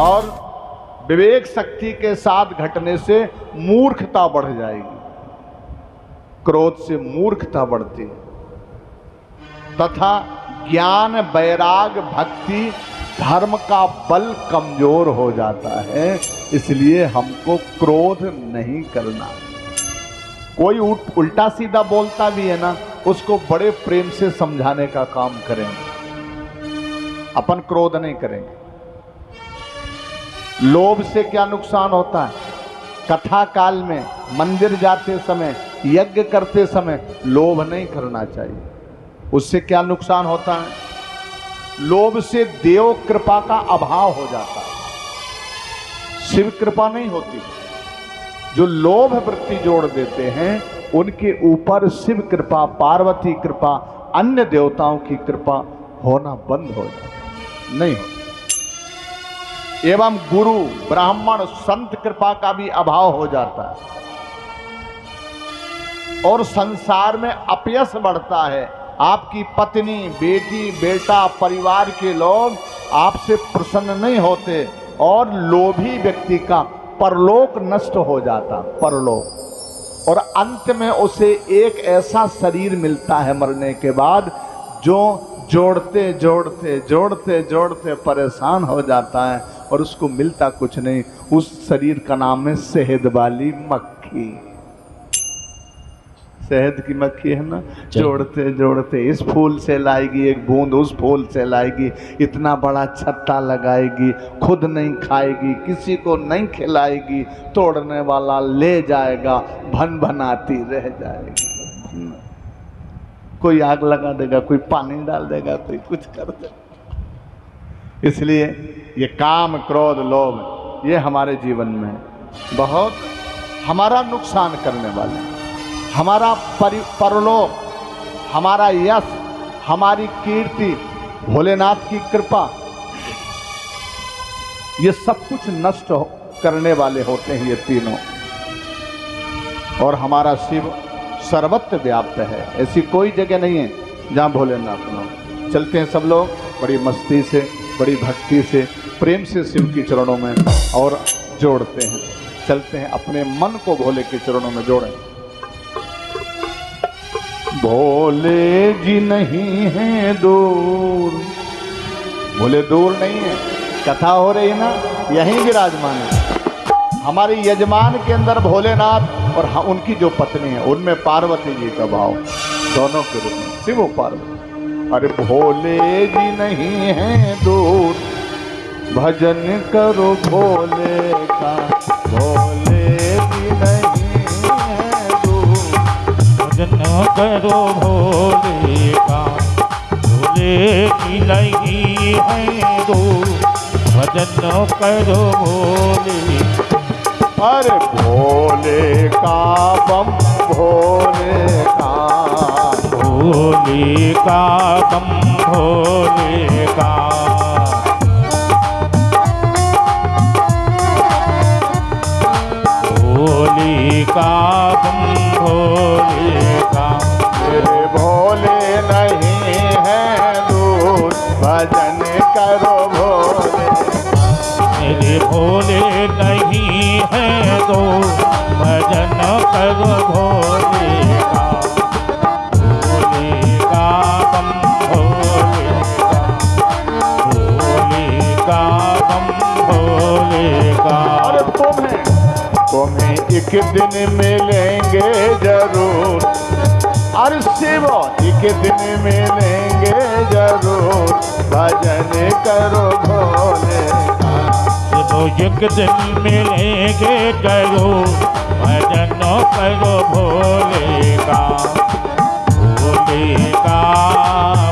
और विवेक शक्ति के साथ घटने से मूर्खता बढ़ जाएगी। क्रोध से मूर्खता बढ़ती है तथा ज्ञान, वैराग, भक्ति, धर्म का बल कमजोर हो जाता है। इसलिए हमको क्रोध नहीं करना। कोई उल्टा सीधा बोलता भी है ना, उसको बड़े प्रेम से समझाने का काम करेंगे, अपन क्रोध नहीं करेंगे। लोभ से क्या नुकसान होता है? कथा काल में, मंदिर जाते समय, यज्ञ करते समय लोभ नहीं करना चाहिए। उससे क्या नुकसान होता है? लोभ से देव कृपा का अभाव हो जाता है, शिव कृपा नहीं होती। जो लोभ वृत्ति जोड़ देते हैं उनके ऊपर शिव कृपा, पार्वती कृपा, अन्य देवताओं की कृपा होना बंद हो जाती, नहीं होती। एवं गुरु, ब्राह्मण, संत कृपा का भी अभाव हो जाता है और संसार में अपयश बढ़ता है। आपकी पत्नी, बेटी, बेटा, परिवार के लोग आपसे प्रसन्न नहीं होते और लोभी व्यक्ति का परलोक नष्ट हो जाता, परलोक। और अंत में उसे एक ऐसा शरीर मिलता है मरने के बाद जो जोड़ते जोड़ते जोड़ते जोड़ते परेशान हो जाता है और उसको मिलता कुछ नहीं। उस शरीर का नाम है शहद वाली मक्खी। शहद की मक्खी है ना, जोड़ते जोड़ते इस फूल से लाएगी एक बूंद, उस फूल से लाएगी, इतना बड़ा छत्ता लगाएगी, खुद नहीं खाएगी, किसी को नहीं खिलाएगी, तोड़ने वाला ले जाएगा, भन भनाती रह जाएगी। कोई आग लगा देगा, कोई पानी डाल देगा, कोई कुछ कर देगा। इसलिए ये काम, क्रोध, लोभ ये हमारे जीवन में बहुत हमारा नुकसान करने वाले हैं। हमारा परलोक, हमारा यश, हमारी कीर्ति, भोलेनाथ की कृपा, ये सब कुछ नष्ट करने वाले होते हैं ये तीनों। और हमारा शिव सर्वत्र व्याप्त है, ऐसी कोई जगह नहीं है जहाँ भोलेनाथ ना हो। चलते हैं सब लोग बड़ी मस्ती से, बड़ी भक्ति से, प्रेम से शिव के चरणों में और जोड़ते हैं। चलते हैं, अपने मन को भोले के चरणों में जोड़ें। भोले जी नहीं है दूर, भोले दूर नहीं है, कथा हो रही ना, यहीं विराजमान है। हमारे यजमान के अंदर भोलेनाथ और उनकी जो पत्नी है उनमें पार्वती जी का भाव, दोनों के रूप में शिव पार्वती। अरे भोले जी नहीं है दूर, भजन करो भोले का, भोले जी नहीं है दूर, भजन करो भोले का, भोले जी नहीं है दूर, भजन करो भोले। अरे भोले का बम, भोले का, भोले का बम, भोले का, भोले का बम, भोले का। मेरे भोले नहीं है दूर, भजन करो भोले, मेरे भोले नहीं है दूर, भजन करो भोले का, भोले का बम, भोले का, भोले का बम, भोले का। अरे तुम्हें एक दिन मिलेंगे जरूर, अरे शिव एक दिन मिलेंगे जरूर, भजन करो भोले का। शिव एक दिन मिलेंगे जरूर, भजन करो भोले का, भोले का,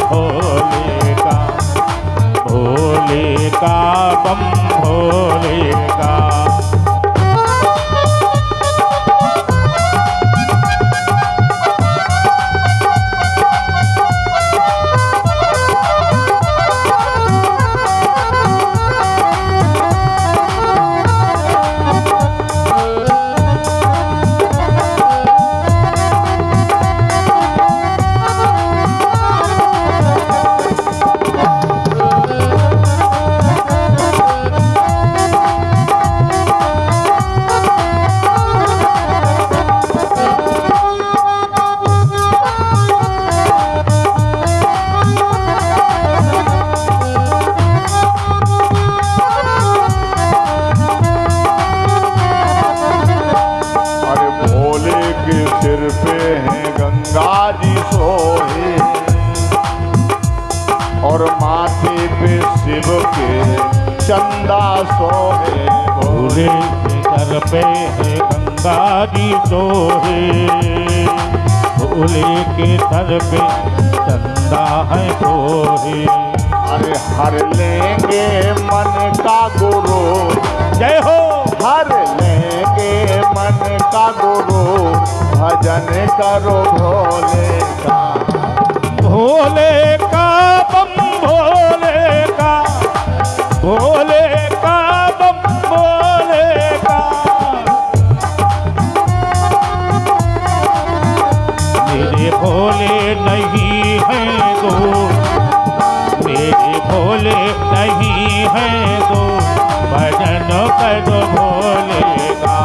भोले का, भोले का बम, भोले का। और माथे पे शिव के चंदा सोहे। भोले के दर पे है गंगा जी सोहे। भोले के दर पे चंदा है सोहे। अरे हर लेंगे मन का गुरु, जय हो। हर लेंगे मन का गुरु, भजन करो भोले का। भोले का बम भोले का, भोले का बम भोले का। मेरे भोले नहीं है दूर, मेरे भोले नहीं है दूर, भजन करो भोले का।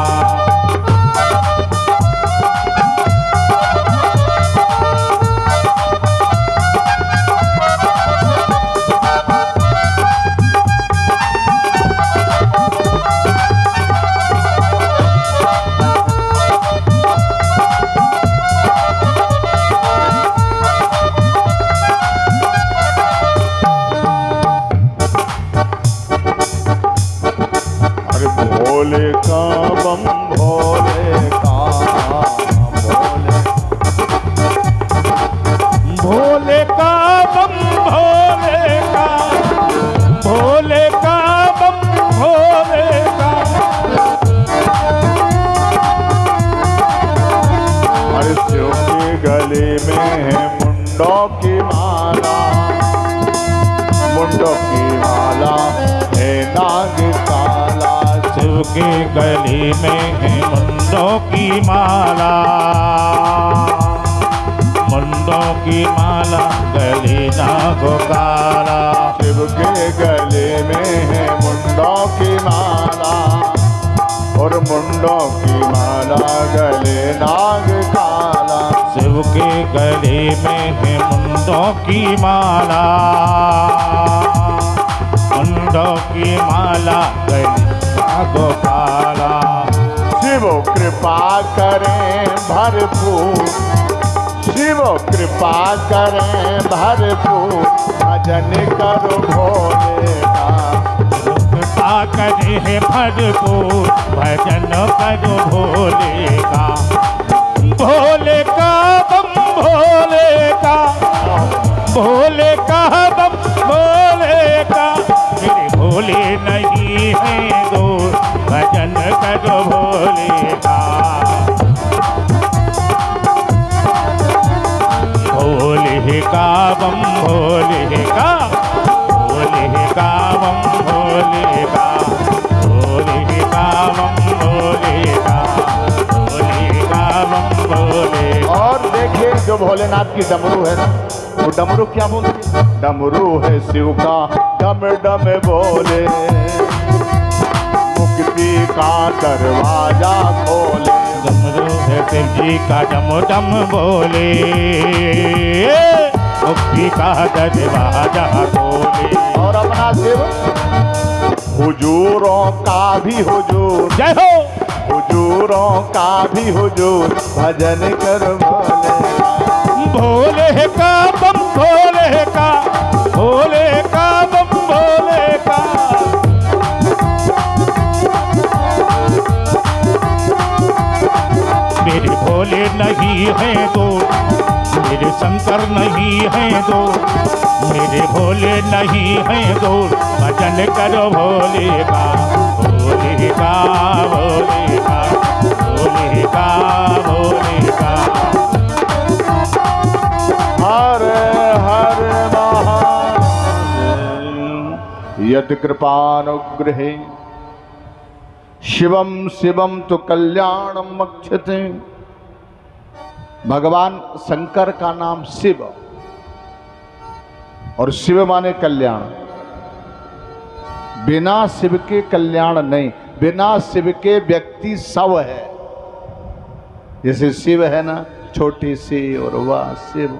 भोले का बम भोले का, भोले भोले का बम भोले का, भोले का बम भोले का। हर शिव के गले में है मुंडों की माला, मुंडों की माला है नाग काला। शिव के गले में है मुंडों की माला, मुंडों की माला गले नाग काला। शिव के गले में है मुंडों की माला, और मुंडों की माला गले नाग काला। शिव के गले में है मुंडों की माला, मुंडों की माला गले नाग काला। शिव कृपा करें भरपूर, शिव कृपा करें भरपूर, भजन करो भोले का। कृपा करे भरपूर, भजन करो भोले का। भोले का बम भोले का, भोले का बम भोले का। मेरे भोले नहीं है दूर, भजन करो भोले का। भोले का बम भोले का, भोले का बम भोले का, भोले का बम भोले का, भोले का बम भोले। और देखिए जो भोलेनाथ की डमरू है ना, वो डमरू क्या बोलती है? डमरू है शिव का डम डम बोले, मुक्ति का दरवाजा खोले। डमरू है शिव जी का डम डम बोले, मुक्ति का दरवाजा खोले। और अपना शिव हुजूरों का भी हुजूर, जय हो। हुजूरों का भी हुजूर, भजन कर भोले। भोले का बम भोले का, भोले का बम भोले का। मेरे भोले नहीं है दो, मेरे शंकर नहीं है दो, मेरे भोले नहीं है दो, भजन करो भोले का। भोले का भोले का, भोले का भोले का। हर हर महादेव यत् कृपानुग्रहे शिवम शिवम तो कल्याणम मक्षते। भगवान शंकर का नाम शिव, और शिव माने कल्याण। बिना शिव के कल्याण नहीं, बिना शिव के व्यक्ति शव है। जैसे शिव है ना छोटी सी, और वह शिव,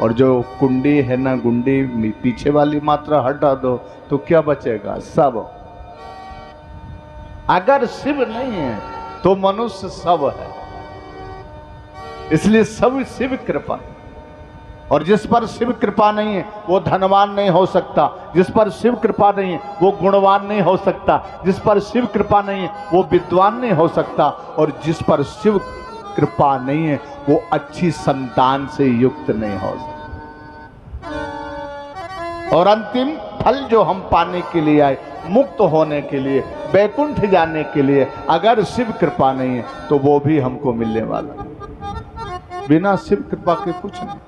और जो कुंडी है ना गुंडी, पीछे वाली मात्रा हटा दो तो क्या बचेगा? सब। अगर शिव नहीं है तो मनुष्य सब है। इसलिए सब शिव कृपा। और जिस पर शिव कृपा नहीं है वो धनवान नहीं हो सकता, जिस पर शिव कृपा नहीं है वो गुणवान नहीं हो सकता, जिस पर शिव कृपा नहीं है वो विद्वान नहीं हो सकता, और जिस पर शिव कृपा नहीं है वो अच्छी संतान से युक्त नहीं हो सकता। और अंतिम फल जो हम पाने के लिए आए, मुक्त होने के लिए, वैकुंठ जाने के लिए, अगर शिव कृपा नहीं है तो वो भी हमको मिलने वाला नहीं। बिना शिव कृपा के कुछ नहीं।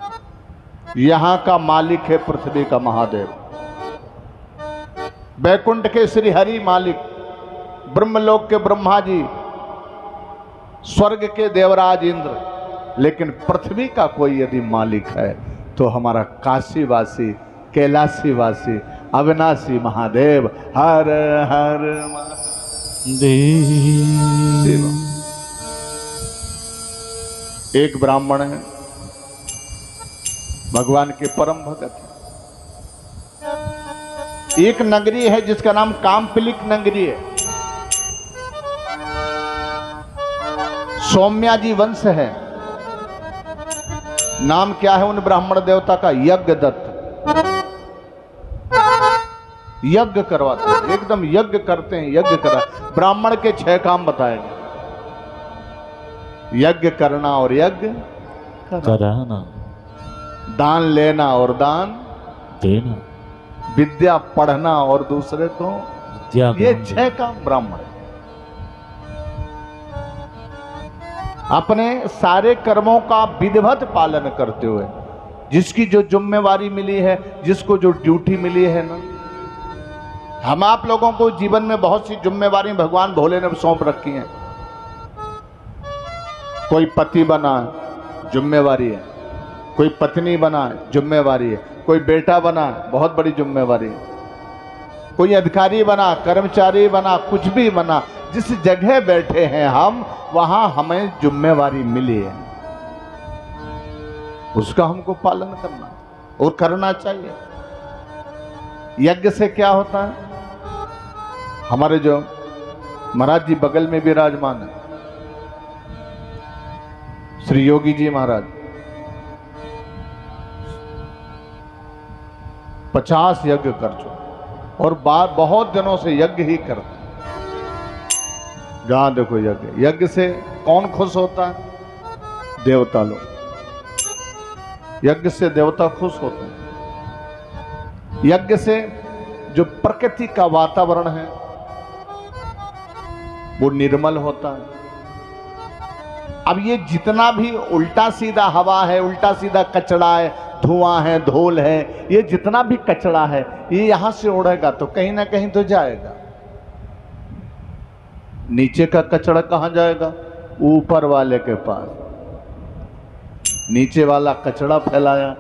यहां का मालिक है पृथ्वी का महादेव, वैकुंठ के श्री हरि मालिक, ब्रह्मलोक के ब्रह्मा जी, स्वर्ग के देवराज इंद्र, लेकिन पृथ्वी का कोई यदि मालिक है तो हमारा काशीवासी, कैलाशीवासी, अविनाशी महादेव हर हर महादेव। एक ब्राह्मण है, भगवान के परम भगत है। एक नगरी है जिसका नाम कामपिलिक नगरी है, सौम्या जी वंश है। नाम क्या है उन ब्राह्मण देवता का? यज्ञदत्त। यज्ञ करवाते हैं, एकदम यज्ञ करते हैं, यज्ञ करा। ब्राह्मण के 6 काम बताए गए, यज्ञ करना और यज्ञ कराना, दान लेना और दान देना, विद्या पढ़ना और दूसरे को, ये 6 काम ब्राह्मण। अपने सारे कर्मों का विधिवत पालन करते हुए, जिसकी जो जिम्मेवारी मिली है, जिसको जो ड्यूटी मिली है ना, हम आप लोगों को जीवन में बहुत सी जिम्मेवारी भगवान भोले ने सौंप रखी हैं। कोई पति बना, जिम्मेवारी है, कोई पत्नी बना, जिम्मेवारी है, कोई बेटा बना, बहुत बड़ी जिम्मेवारी है, कोई अधिकारी बना, कर्मचारी बना, कुछ भी बना, जिस जगह बैठे हैं हम, वहां हमें जिम्मेवारी मिली है, उसका हमको पालन करना और करना चाहिए। यज्ञ से क्या होता है? हमारे जो महाराज जी बगल में विराजमान है, श्री योगी जी महाराज, 50 यज्ञ कर चुके और बहुत दिनों से यज्ञ ही करते। जहां देखो यज्ञ। यज्ञ से कौन खुश होता है? देवता लोग। यज्ञ से देवता खुश होते हैं। यज्ञ से जो प्रकृति का वातावरण है वो निर्मल होता है। अब ये जितना भी उल्टा सीधा हवा है, उल्टा सीधा कचरा है, धुआं है, धूल है, ये जितना भी कचरा है, ये यहां से उड़ेगा तो कहीं ना कहीं तो जाएगा। नीचे का कचरा कहां जाएगा? ऊपर वाले के पास। नीचे वाला कचरा फैलाया,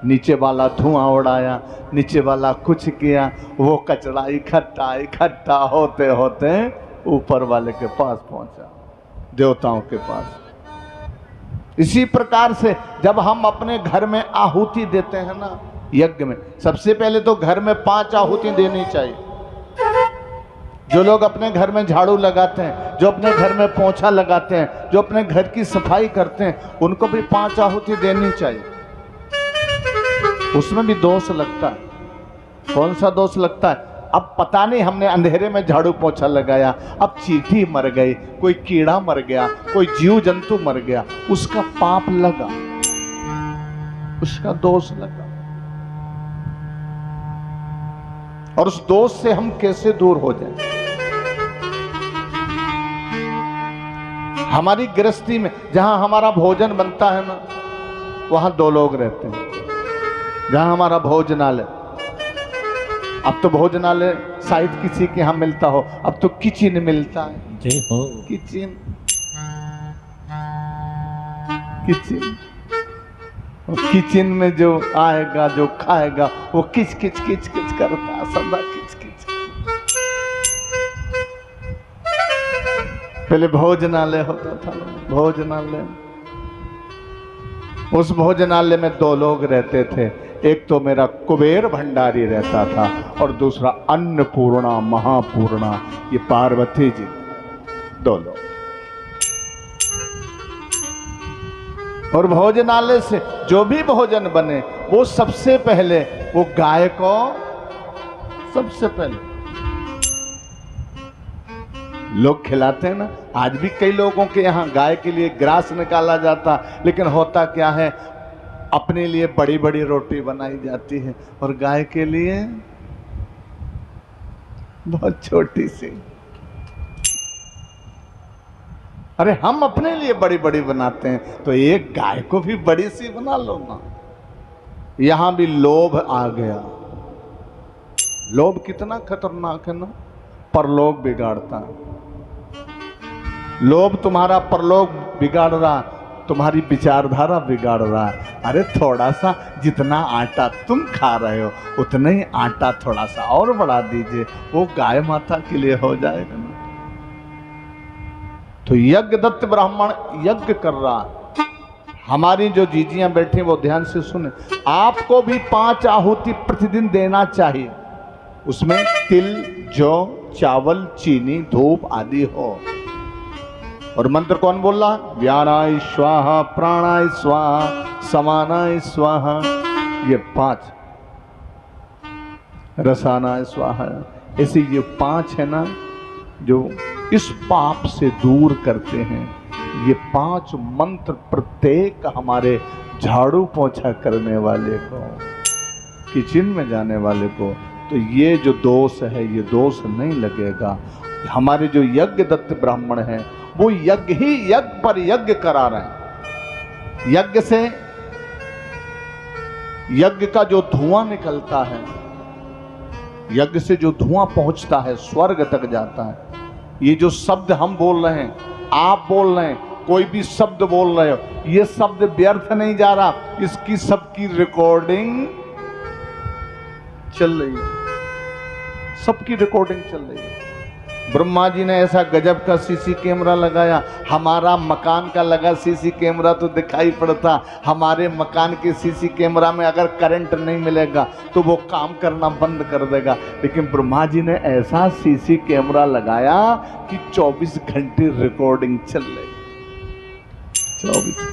नीचे वाला धुआं उड़ाया, नीचे वाला कुछ किया, वो कचरा इकट्ठा इकट्ठा होते होते ऊपर वाले के पास पहुंचा, देवताओं के पास। इसी प्रकार से जब हम अपने घर में आहुति देते हैं ना, यज्ञ में, सबसे पहले तो घर में 5 आहुति देनी चाहिए। जो लोग अपने घर में झाड़ू लगाते हैं, जो अपने घर में पोंछा लगाते हैं, जो अपने घर की सफाई करते हैं, उनको भी 5 आहुति देनी चाहिए। उसमें भी दोष लगता है। कौन सा दोष लगता है? अब पता नहीं, हमने अंधेरे में झाड़ू पोंछा लगाया, अब चींटी मर गई, कोई कीड़ा मर गया, कोई जीव जंतु मर गया, उसका पाप लगा, उसका दोष लगा। और उस दोष से हम कैसे दूर हो जाएं? हमारी गृहस्थी में जहां हमारा भोजन बनता है ना, वहां 2 लोग रहते हैं। जहां हमारा भोजनालय, अब तो भोजनालय शायद किसी के यहां मिलता हो, अब तो किचन मिलता है। किचन किचन किचन में जो आएगा, जो खाएगा, वो किच किच किच किच करता, सदा किच किच। पहले भोजनालय होता था, भोजनालय। उस भोजनालय में 2 लोग रहते थे। एक तो मेरा कुबेर भंडारी रहता था और दूसरा अन्नपूर्णा महापूर्णा, ये पार्वती जी, 2 लोग। और भोजनालय से जो भी भोजन बने वो सबसे पहले वो गाय को सबसे पहले लोग खिलाते हैं ना। आज भी कई लोगों के यहाँ गाय के लिए ग्रास निकाला जाता, लेकिन होता क्या है, अपने लिए बड़ी बड़ी रोटी बनाई जाती है और गाय के लिए बहुत छोटी सी। अरे हम अपने लिए बड़ी बड़ी बनाते हैं तो एक गाय को भी बड़ी सी बना लो ना। यहां भी लोभ आ गया। लोभ कितना खतरनाक है ना, परलोक बिगाड़ता है। लोभ तुम्हारा परलोक बिगाड़ रहा, तुम्हारी विचारधारा बिगाड़ रहा है। अरे थोड़ा सा जितना आटा तुम खा रहे हो उतना ही आटा थोड़ा सा और बढ़ा दीजिए, वो गाय माता के लिए हो जाएगा ना। तो यज्ञ दत्त ब्राह्मण यज्ञ कर रहा। हमारी जो जीजियां बैठी वो ध्यान से सुने, आपको भी 5 आहुति प्रतिदिन देना चाहिए। उसमें तिल, जौ, चावल, चीनी, धूप आदि हो। और मंत्र कौन बोल रहा है? व्यानाय स्वाहा, प्राणाय स्वाहा, समानाय स्वाहा, ये 5। रसानाय स्वाहा, ऐसे ये 5 है ना जो इस पाप से दूर करते हैं। ये 5 मंत्र प्रत्येक हमारे झाड़ू पोछा करने वाले को, किचन में जाने वाले को, तो ये जो दोष है ये दोष नहीं लगेगा। हमारे जो यज्ञ दत्त ब्राह्मण हैं वो यज्ञ ही यज्ञ पर यज्ञ करा रहे हैं। यज्ञ से यज्ञ का जो धुआं निकलता है, यज्ञ से जो धुआं पहुंचता है स्वर्ग तक जाता है। ये जो शब्द हम बोल रहे हैं, आप बोल रहे हैं, कोई भी शब्द बोल रहे हो, ये शब्द व्यर्थ नहीं जा रहा, इसकी सबकी रिकॉर्डिंग चल रही है, सबकी रिकॉर्डिंग चल रही है। ब्रह्मा जी ने ऐसा गजब का सीसी कैमरा लगाया, हमारा मकान का लगा सीसी कैमरा तो दिखाई पड़ता। हमारे मकान के सीसी कैमरा में अगर करंट नहीं मिलेगा तो वो काम करना बंद कर देगा, लेकिन ब्रह्मा जी ने ऐसा सीसी कैमरा लगाया कि 24 घंटे रिकॉर्डिंग चल रही। 24।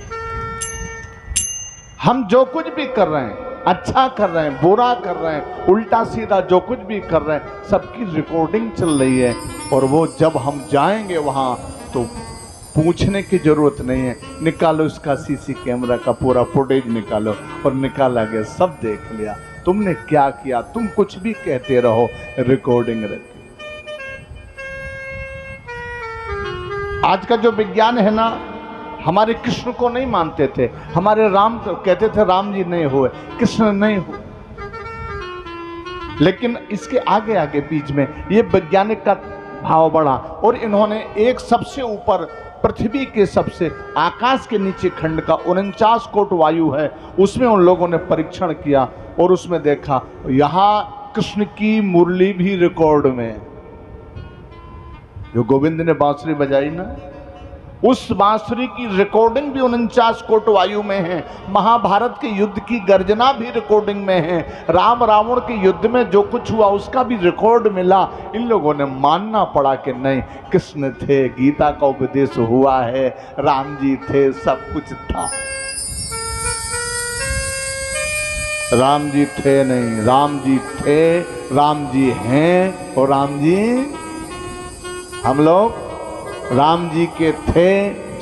हम जो कुछ भी कर रहे हैं, अच्छा कर रहे हैं, बुरा कर रहे हैं, उल्टा सीधा जो कुछ भी कर रहे हैं, सबकी रिकॉर्डिंग चल रही है। और वो जब हम जाएंगे वहां तो पूछने की जरूरत नहीं है, निकालो इसका सीसी कैमरा का पूरा फुटेज निकालो, और निकाला गया, सब देख लिया तुमने क्या किया। तुम कुछ भी कहते रहो, रिकॉर्डिंग रखी। आज का जो विज्ञान है ना, हमारे कृष्ण को नहीं मानते थे, हमारे राम को कहते थे राम जी नहीं हुए, कृष्ण नहीं हुए। लेकिन इसके आगे आगे बीच में ये वैज्ञानिक का भाव बढ़ा और इन्होंने एक सबसे ऊपर पृथ्वी के सबसे आकाश के नीचे खंड का 49 कोट वायु है, उसमें उन लोगों ने परीक्षण किया और उसमें देखा यहां कृष्ण की मुरली भी रिकॉर्ड में, जो गोविंद ने बांसुरी बजाई ना, उस बांसुरी की रिकॉर्डिंग भी 49 कोट वायु में है। महाभारत के युद्ध की गर्जना भी रिकॉर्डिंग में है। राम रावण के युद्ध में जो कुछ हुआ उसका भी रिकॉर्ड मिला। इन लोगों ने मानना पड़ा कि नहीं, कृष्ण थे, गीता का उपदेश हुआ है, राम जी थे, सब कुछ था। राम जी थे नहीं, राम जी थे, राम जी हैं, और राम जी हम लोग राम जी के थे,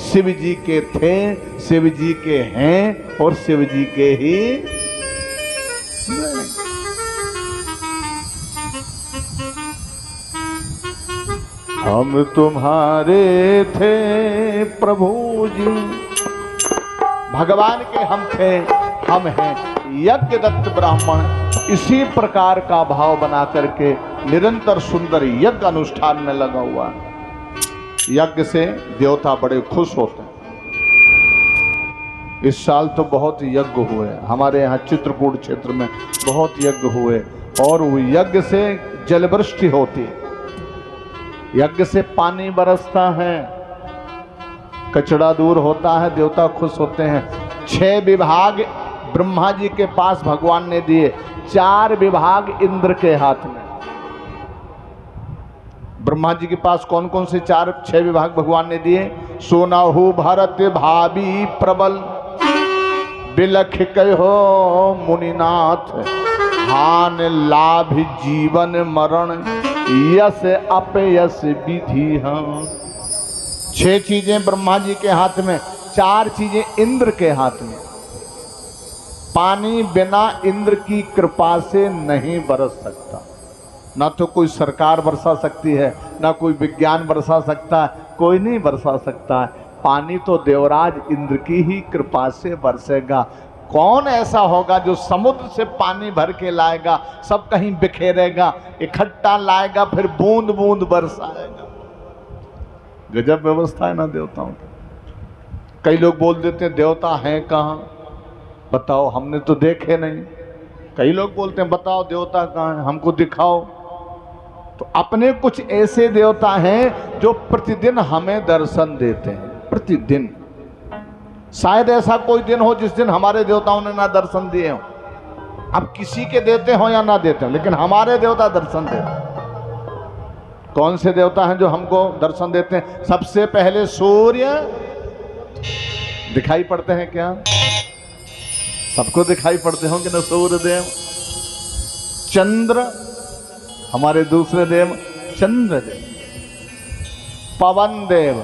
शिव जी के थे, शिव जी के हैं, और शिव जी के ही नहीं। हम तुम्हारे थे प्रभु जी, भगवान के हम थे, हम हैं। यज्ञ दत्त ब्राह्मण इसी प्रकार का भाव बना करके निरंतर सुंदर यज्ञ अनुष्ठान में लगा हुआ है। यज्ञ से देवता बड़े खुश होते हैं। इस साल तो बहुत यज्ञ हुए हमारे यहाँ चित्रकूट क्षेत्र में, बहुत यज्ञ हुए, और वो यज्ञ से जलवृष्टि होती है, यज्ञ से पानी बरसता है, कचरा दूर होता है, देवता खुश होते हैं। 6 विभाग ब्रह्मा जी के पास भगवान ने दिए, 4 विभाग इंद्र के हाथ में। ब्रह्मा जी के पास कौन कौन से 6 विभाग भगवान ने दिए? सोनाहु भरत भावी प्रबल, बिलख कहो मुनिनाथ, हान लाभ जीवन मरण, यस अपयस विधि। हाँ, 6 चीजें ब्रह्मा जी के हाथ में, 4 चीजें इंद्र के हाथ में। पानी बिना इंद्र की कृपा से नहीं बरस सकता। ना तो कोई सरकार बरसा सकती है, ना कोई विज्ञान बरसा सकता है, कोई नहीं बरसा सकता है। पानी तो देवराज इंद्र की ही कृपा से बरसेगा। कौन ऐसा होगा जो समुद्र से पानी भर के लाएगा, सब कहीं बिखेरेगा, इकट्ठा लाएगा, फिर बूंद बूंद बरसाएगा। गजब व्यवस्था है ना देवताओं की। कई लोग बोल देते हैं देवता हैं कहाँ, बताओ, हमने तो देखे नहीं। कई लोग बोलते हैं बताओ देवता कहाँ है, हमको दिखाओ। तो अपने कुछ ऐसे देवता हैं जो प्रतिदिन हमें दर्शन देते हैं, प्रतिदिन। शायद ऐसा कोई दिन हो जिस दिन हमारे देवताओं ने ना दर्शन दिए हो। अब किसी के देते हो या ना देते हो, लेकिन हमारे देवता दर्शन देते हैं। कौन से देवता हैं जो हमको दर्शन देते हैं? सबसे पहले सूर्य दिखाई पड़ते हैं क्या? सबको दिखाई पड़ते होंगे ना सूर्य देव। चंद्र, हमारे दूसरे देव चंद्र देव। पवन देव,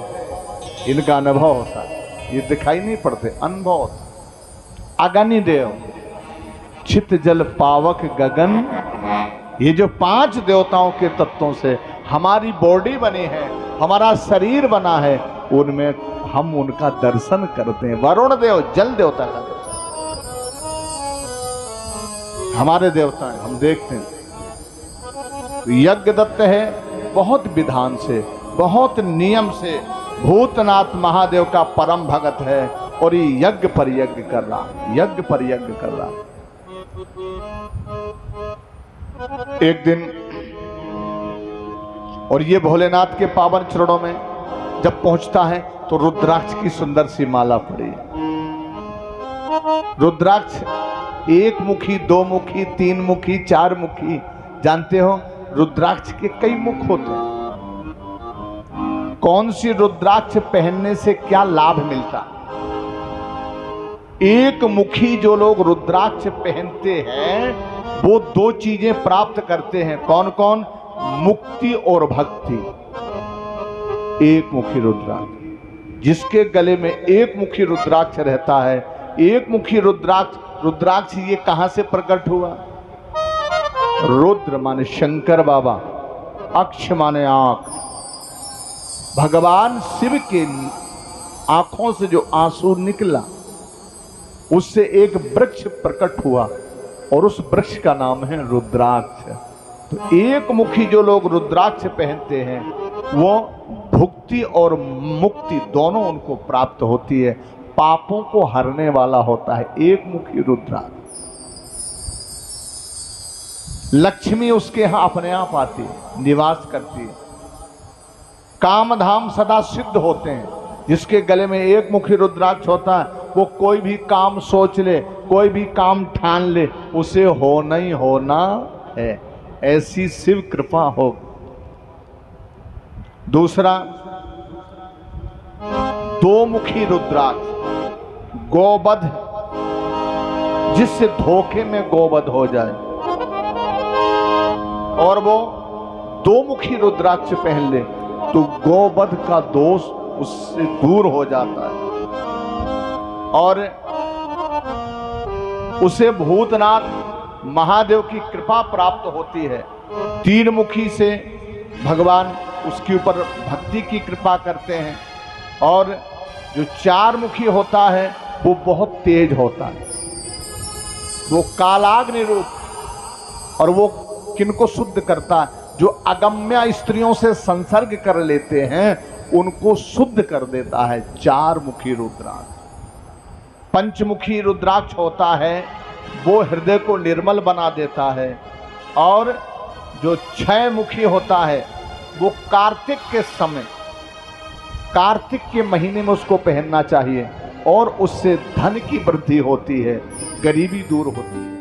इनका अनुभव होता है, ये दिखाई नहीं पड़ते, अनुभव होता। अग्नि देव, चित जल पावक गगन। ये जो 5 देवताओं के तत्वों से हमारी बॉडी बनी है, हमारा शरीर बना है, उनमें हम उनका दर्शन करते हैं। वरुण देव, जल देवता का दर्शन हमारे देवता हैं, हम देखते हैं। यज्ञ दत्त है, बहुत विधान से, बहुत नियम से भूतनाथ महादेव का परम भगत है, और ये यज्ञ पर यज्ञ कर रहा, यज्ञ पर यज्ञ कर रहा। एक दिन, और ये भोलेनाथ के पावन चरणों में जब पहुंचता है तो रुद्राक्ष की सुंदर सी माला पड़ी। रुद्राक्ष 1 मुखी, 2 मुखी, 3 मुखी, 4 मुखी। जानते हो रुद्राक्ष के कई मुख होते हैं। कौन सी रुद्राक्ष पहनने से क्या लाभ मिलता? 1 मुखी जो लोग रुद्राक्ष पहनते हैं वो 2 चीजें प्राप्त करते हैं। कौन कौन? मुक्ति और भक्ति। 1 मुखी रुद्राक्ष, जिसके गले में 1 मुखी रुद्राक्ष रहता है, 1 मुखी रुद्राक्ष ये कहां से प्रकट हुआ? रुद्र माने शंकर बाबा, अक्ष माने आंख। भगवान शिव के आंखों से जो आंसू निकला, उससे एक वृक्ष प्रकट हुआ, और उस वृक्ष का नाम है रुद्राक्ष। तो 1 मुखी जो लोग रुद्राक्ष पहनते हैं वो भुक्ति और मुक्ति दोनों उनको प्राप्त होती है। पापों को हरने वाला होता है 1 मुखी रुद्राक्ष। लक्ष्मी उसके यहां अपने आप आती है, निवास करती है। काम धाम सदा सिद्ध होते हैं। जिसके गले में 1 मुखी रुद्राक्ष होता है वो कोई भी काम सोच ले, कोई भी काम ठान ले, उसे होना ही होना है। ऐसी शिव कृपा हो। दूसरा, 2 मुखी रुद्राक्ष, गोवध, जिससे धोखे में गोवध हो जाए, और वो 2 मुखी रुद्राक्ष पहन ले तो गोवध का दोष उससे दूर हो जाता है, और उसे भूतनाथ महादेव की कृपा प्राप्त होती है। 3 मुखी से भगवान उसके ऊपर भक्ति की कृपा करते हैं, और जो 4 मुखी होता है वो बहुत तेज होता है, वो कालाग्नि रूप, और वो किनको शुद्ध करता है? जो अगम्य स्त्रियों से संसर्ग कर लेते हैं उनको शुद्ध कर देता है 4 मुखी रुद्राक्ष। 5 मुखी रुद्राक्ष होता है वो हृदय को निर्मल बना देता है, और जो 6 मुखी होता है वो कार्तिक के समय, कार्तिक के महीने में उसको पहनना चाहिए, और उससे धन की वृद्धि होती है, गरीबी दूर होती है।